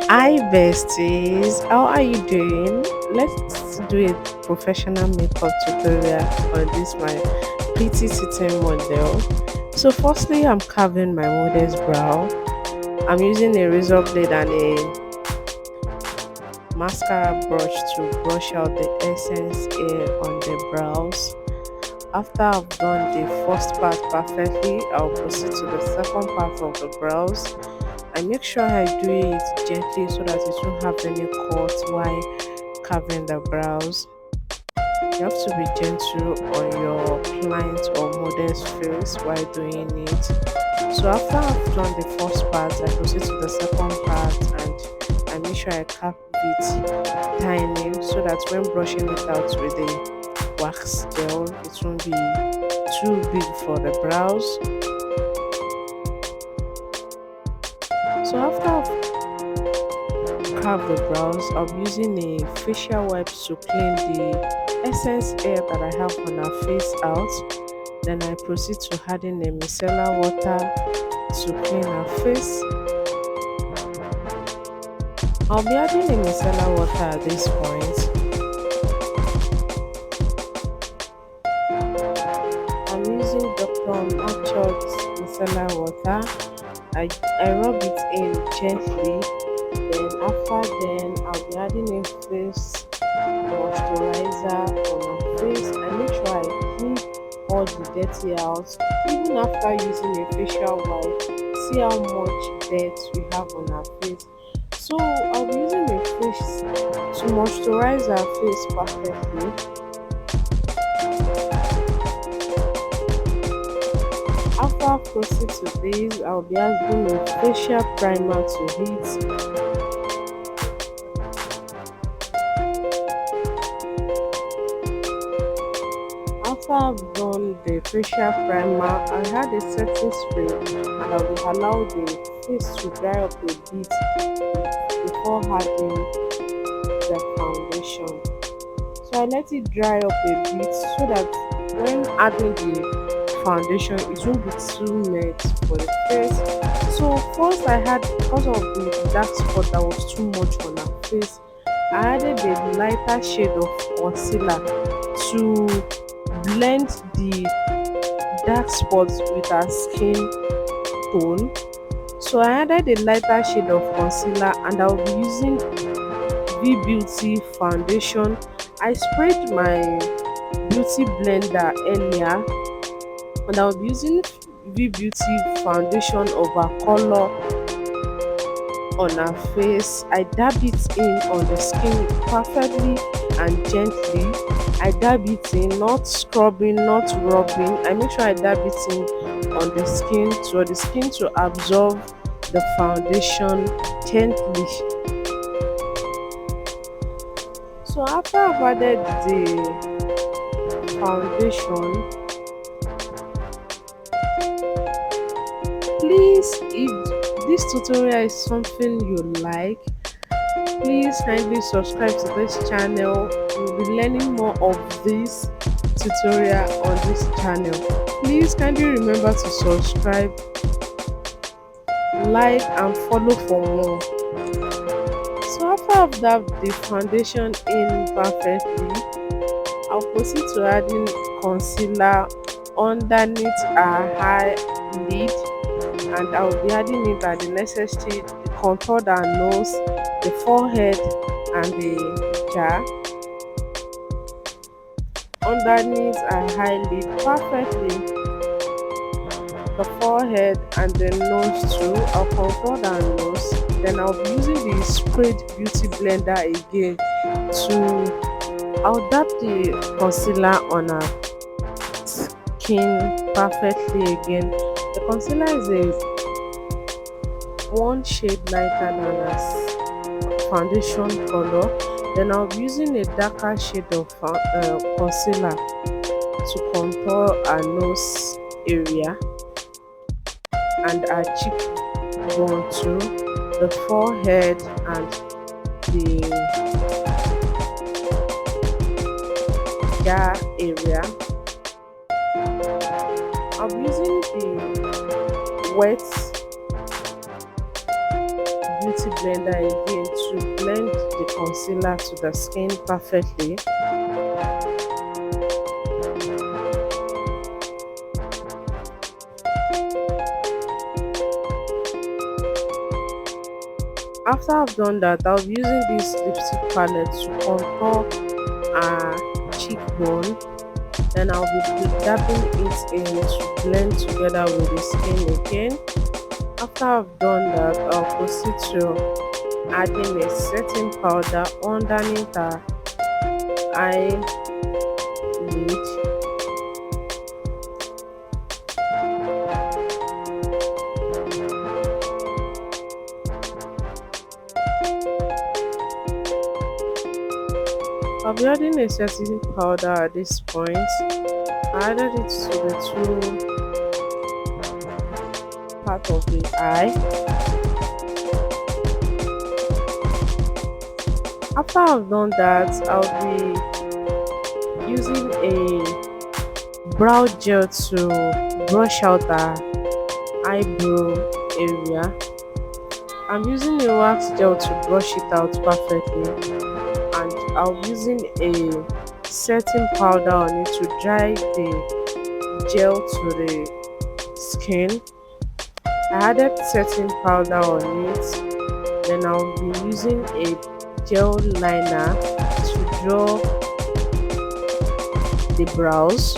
Hi besties, how are you doing? Let's do a professional makeup tutorial on this my pretty sitting model. So firstly, I'm carving my model's brow. I'm using a razor blade and a mascara brush to brush out the essence here on the brows. After I've done the first part perfectly, I'll proceed to the second part of the brows. I make sure I do it gently so that it won't have any cuts while carving the brows. You have to be gentle on your client or model's face while doing it. So after I've done the first part, I proceed to the second part and I make sure I cap it tiny so that when brushing it out with the wax gel, it won't be too big for the brows. So after I've carved the brows, I'm using a facial wipe to clean the excess hair that I have on her face out. Then I proceed to add in a micellar water to clean her face. I'll be adding a micellar water at this point. I'm using Dr. Machot's micellar water. I rub it in gently. Then after then I'll be adding a face moisturizer on my face. I make sure I clean all the dirty out. Even after using a facial wipe, see how much dirt we have on our face. So I'll be using a face to moisturize our face perfectly. After I proceed to this, I'll be adding a facial primer to it. After I've done the facial primer, I had a setting spray and I will allow the face to dry up a bit before adding the foundation. So I let it dry up a bit so that when adding the foundation, it won't be too matte for the face. So first I had, because of the dark spot that was too much on her face, I added a lighter shade of concealer to blend the dark spots with her skin tone. So I added a lighter shade of concealer and I'll be using V Beauty foundation. I sprayed my beauty blender earlier and I'll be using V Beauty foundation over color on her face. I dab it in on the skin perfectly and gently. I dab it in, not scrubbing, not rubbing. I make sure I dab it in on the skin for the skin to absorb the foundation gently. So after I've added the foundation, please, if this tutorial is something you like, please kindly subscribe to this channel. You'll be learning more of this tutorial on this channel. Please kindly remember to subscribe, like and follow for more. So after I've dabbed the foundation in perfectly, I'll proceed to adding concealer underneath her eyelid and I'll be adding it at the necessary, the contour her nose, the forehead and the jaw. Underneath her eyelid perfectly, the forehead and the nose too. I'll contour her nose. Then I'll be using the sprayed beauty blender again to I'll dab the concealer on her skin perfectly again. The concealer is a one shade lighter than her foundation color. Then I'll be using a darker shade of concealer to contour her nose area and her cheekbone too, the forehead and the jaw area. I'm using the wet beauty blender again to blend the concealer to the skin perfectly. After I've done that, I'll be using this lipstick palette to contour our cheekbone. Then I'll be dabbing it in to blend together with the skin again. After I've done that, I'll proceed to adding a setting powder underneath our eyelid. I'll be adding a setting powder at this point. I added it to the two part of the eye. After I've done that, I'll be using a brow gel to brush out our eyebrow area. I'm using a wax gel to brush it out perfectly, and I'm using a setting powder on it to dry the gel to the skin. I added setting powder on it, then I'll be using a gel liner to draw the brows.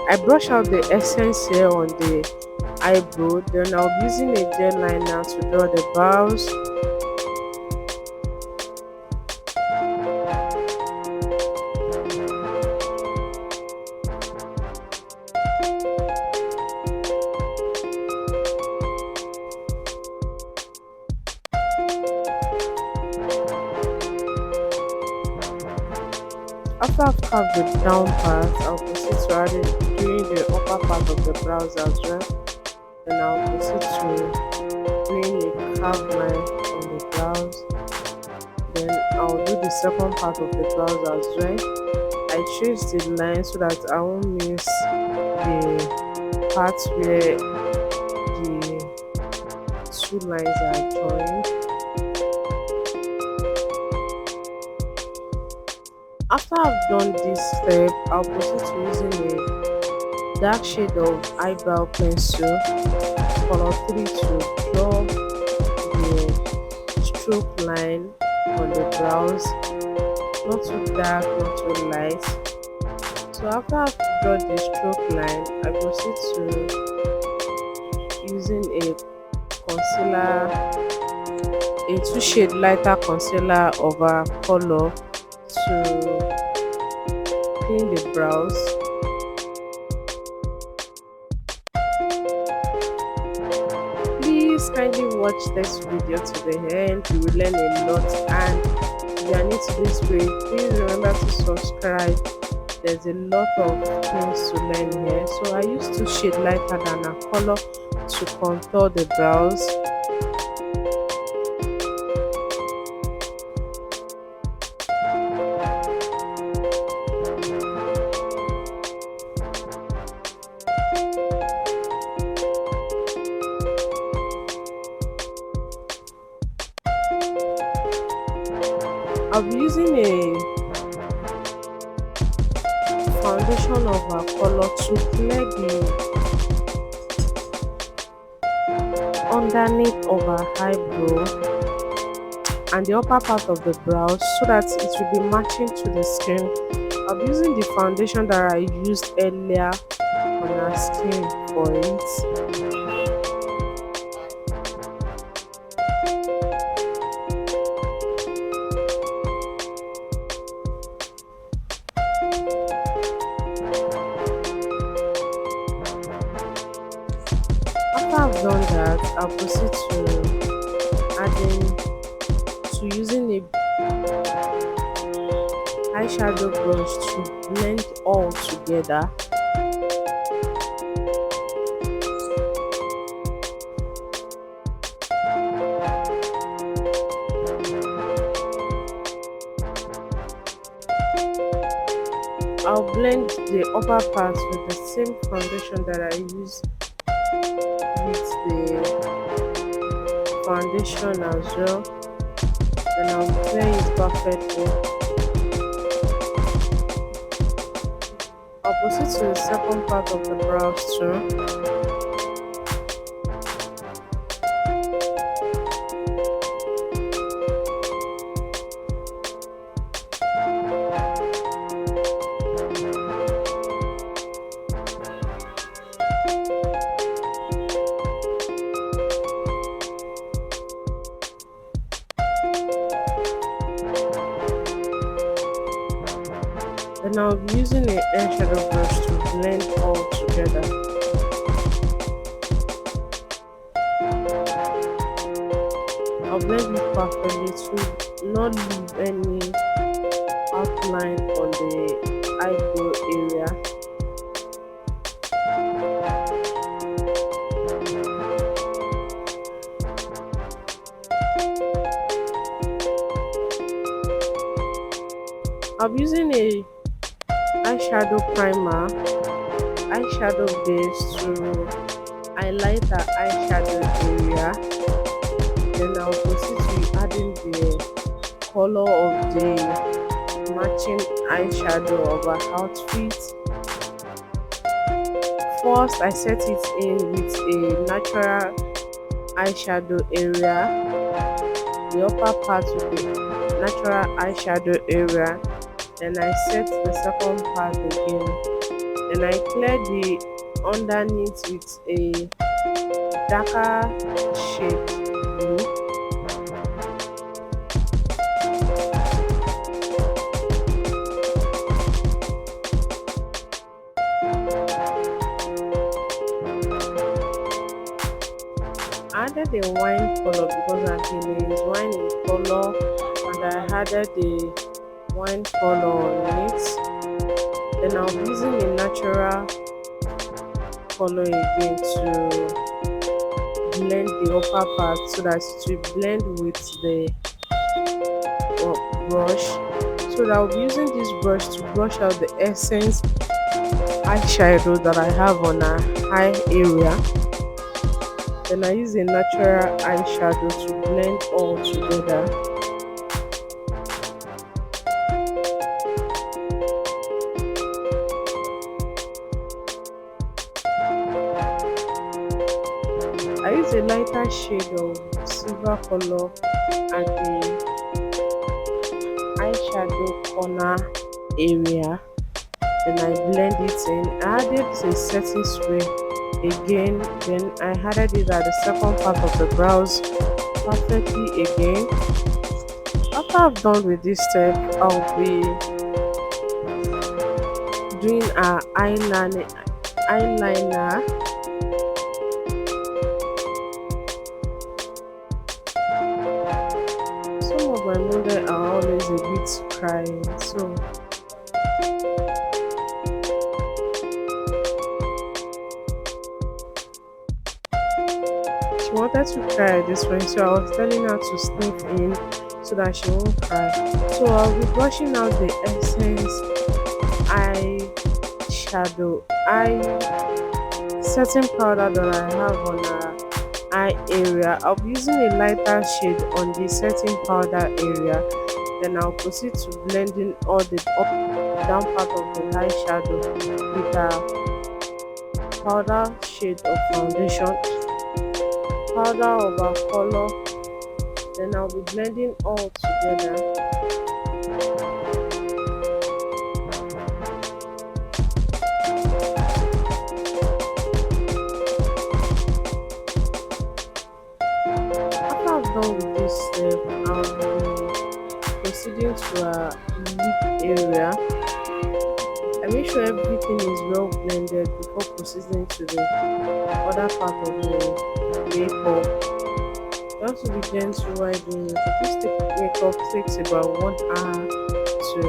I brush out the essence here on the eyebrow, then I'll be using a gel liner to draw the brows. After I've carved the down part, I'll proceed to add it doing the upper part of the brows as well. Then I'll proceed to doing a curved line on the brows. Then I'll do the second part of the brows as well. I trace the line so that I won't miss the part where the two lines are joined. After I've done this step, I'll proceed to using a dark shade of eyebrow pencil, color 3, to draw the stroke line on the brows. Not too dark, not too light. So after I've drawn the stroke line, I proceed to using a concealer, a 2-shade lighter concealer of a color to clean the brows. Please kindly watch this video to the end. You will learn a lot, and if you are new to this page, please remember to subscribe. There's a lot of things to learn here. So I used 2 shades lighter than a color to contour the brows. I'll be using a foundation of a color to clear the underneath of our eyebrow and the upper part of the brows so that it will be matching to the skin. I'll be using the foundation that I used earlier on our skin for it. After I've done that, I'll proceed to using a eyeshadow brush to blend all together. I'll blend the upper part with the same foundation that I use with the foundation as well. Then I'll clear it perfectly. I'll proceed to the second part of the brows too. Then I'll be using a eyeshadow brush to blend all together. I'll blend it perfectly to not leave any outline on the eyebrow area. I'll be using a eyeshadow primer, eyeshadow base to highlight the eyeshadow area. Then I'll proceed to adding the color of the matching eyeshadow of our outfit. First, I set it in with a natural eyeshadow area, the upper part with the natural eyeshadow area. Then I set the second part again. Then I clear the underneath with a darker shade blue. I added a wine color because I've been is wine in color, and I added the wine color on it. Then I'll be using a natural color again to blend the upper part so that it will blend with the brush. So that I'll be using this brush to brush out the essence eyeshadow that I have on our eye area. Then I use a natural eyeshadow to blend all together. I use a lighter shade of silver color at the eyeshadow corner area. Then I blend it in. I added a setting spray again. Then I added it at the second part of the brows perfectly again. After I've done with this step, I'll be doing our eyeliner. Some of my models are always a bit crying, so she wanted to cry this way, so I was telling her to sniff in so that she won't cry. So I'll be brushing out the essence eyeshadow setting powder that I have on her eye area. I'll be using a lighter shade on the setting powder area. Then I'll proceed to blending all the up down part of the eyeshadow with a powder shade of foundation, powder of our color. Then I'll be blending all together. After I've done with this step, I'll be proceeding to our lip area. I make sure everything is well blended before proceeding to the other part of the makeup. You have to be gentle while doing it. This makeup takes about 1 hour to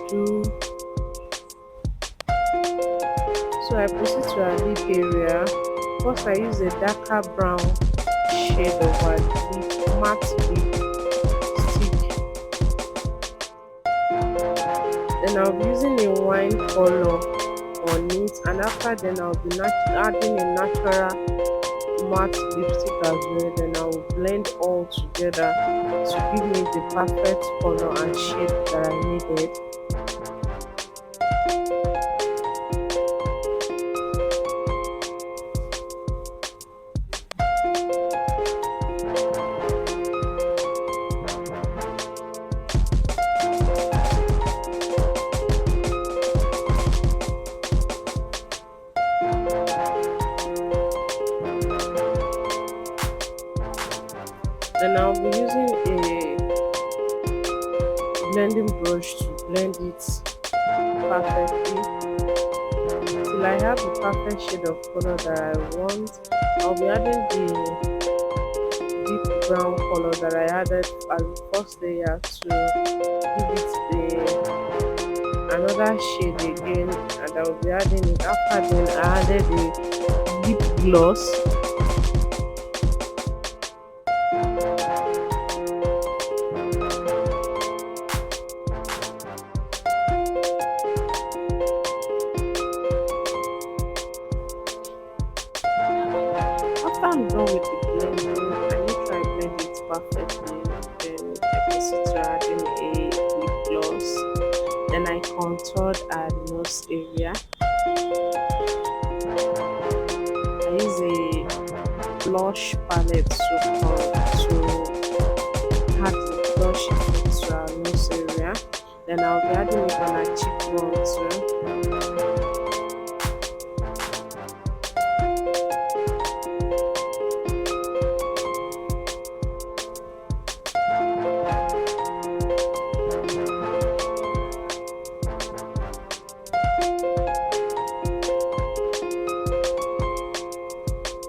do. So I proceed to our lip area. First I use a darker brown shade of our lip, matte lip stick. Then I'll be using a wine color on it, and after then I'll be adding a natural matte lipstick as well. Then I will blend all together to give me the perfect color and shade that I needed. Then I'll be using a blending brush to blend it perfectly till I have the perfect shade of color that I want. I'll be adding the deep brown color that I added as the first layer to give it the another shade again, and I'll be adding it. After then I added the lip gloss. After I'm done with the blending, I make sure I blend it perfectly. Then I proceed to adding a lip gloss. Then I contoured our nose area. I use a blush palette to add the blush effect to our nose area. Then I'll be adding it on our cheekbone too.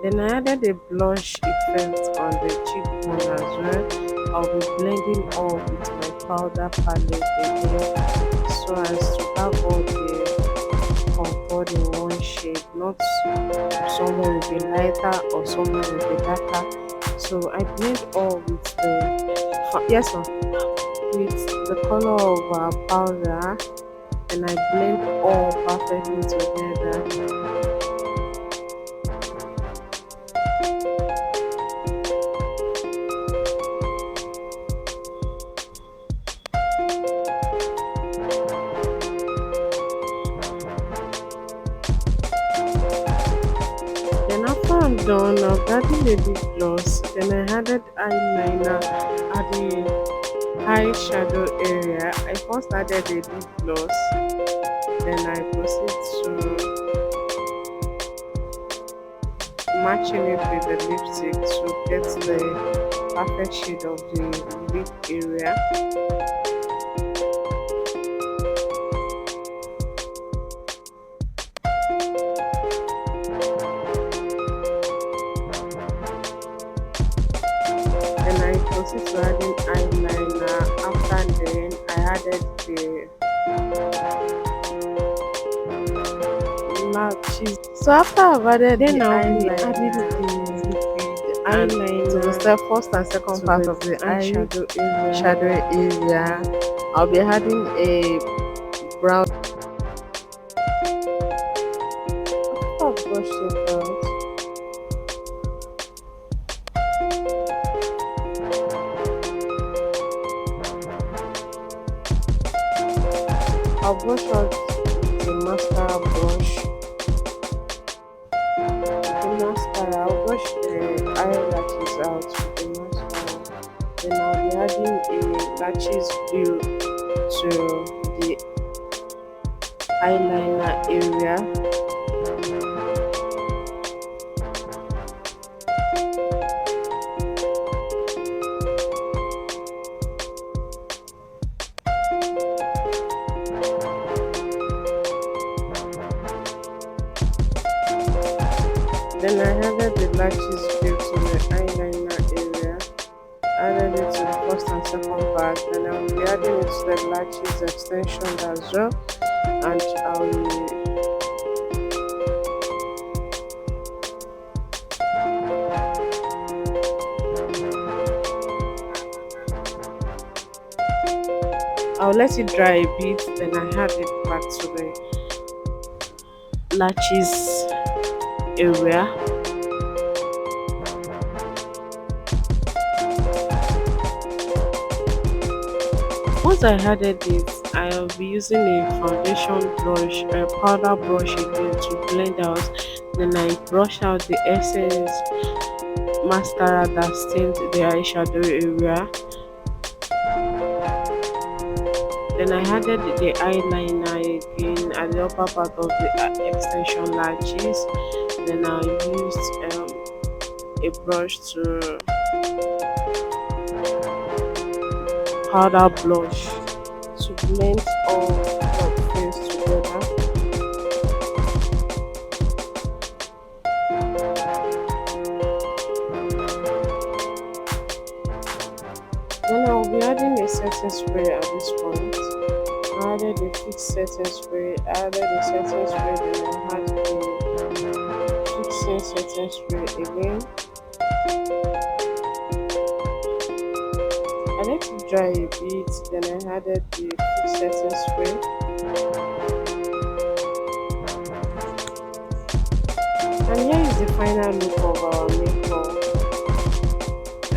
Then I added a blush effect on the cheekbone as well. I'll be blending all with my powder palette again so as to have all the contour in one shade, not somewhere will be lighter or somewhere will be darker. So I blend all with the yes ma'am, with the color of our powder, and I blend all perfectly together. Then after I'm done, I've added a lip gloss. Then I added eyeliner at the eyeshadow area. I first added a lip gloss. Then I proceed to matching it with the lipstick to get the perfect shade of the lip area. Then I proceed to adding eyeliner. After then I added the lashes. So after I've added then the eyeliner, added the eyeliner to the step first and second part of the eyeshadow area. I'll be adding a brown. After I've brushed it out, I'll brush out with the mascara brush. With the mascara, I'll brush the eyelashes out with the mascara. Then I'll be adding a lashes glue to the eyeliner area. Then I added the lashes glue to the eyeliner area. Added it to the first and second part. Then I'll be adding it to the lashes extension as well. And I'll let it dry a bit. Then I add it back to the lashes area. Once I added it, I'll be using a foundation brush, a powder brush again to blend out. Then I brush out the essence mascara that stained the eyeshadow area. Then I added the eyeliner again at the upper part of the extension lashes. Then I used a brush to powder blush to blend all the face together. Then I'll be adding a setting spray at this point. I added a fixed setting spray, I added a setting spray, then I had the fixing setting spray again. I let it dry a bit, then I added the fixed setting spray. And here is the final look of our makeup.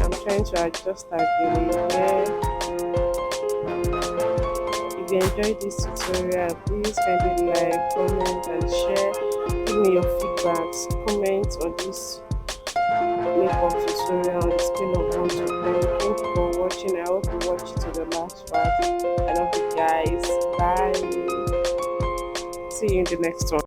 I'm trying to adjust again here. If you enjoyed this tutorial, please kindly like, comment and share. Give me your feedbacks, comment on this makeup tutorial on the scale of 1 to 10. Thank you for watching. I hope you watch it to the last part. I love you guys. Bye. See you in the next one.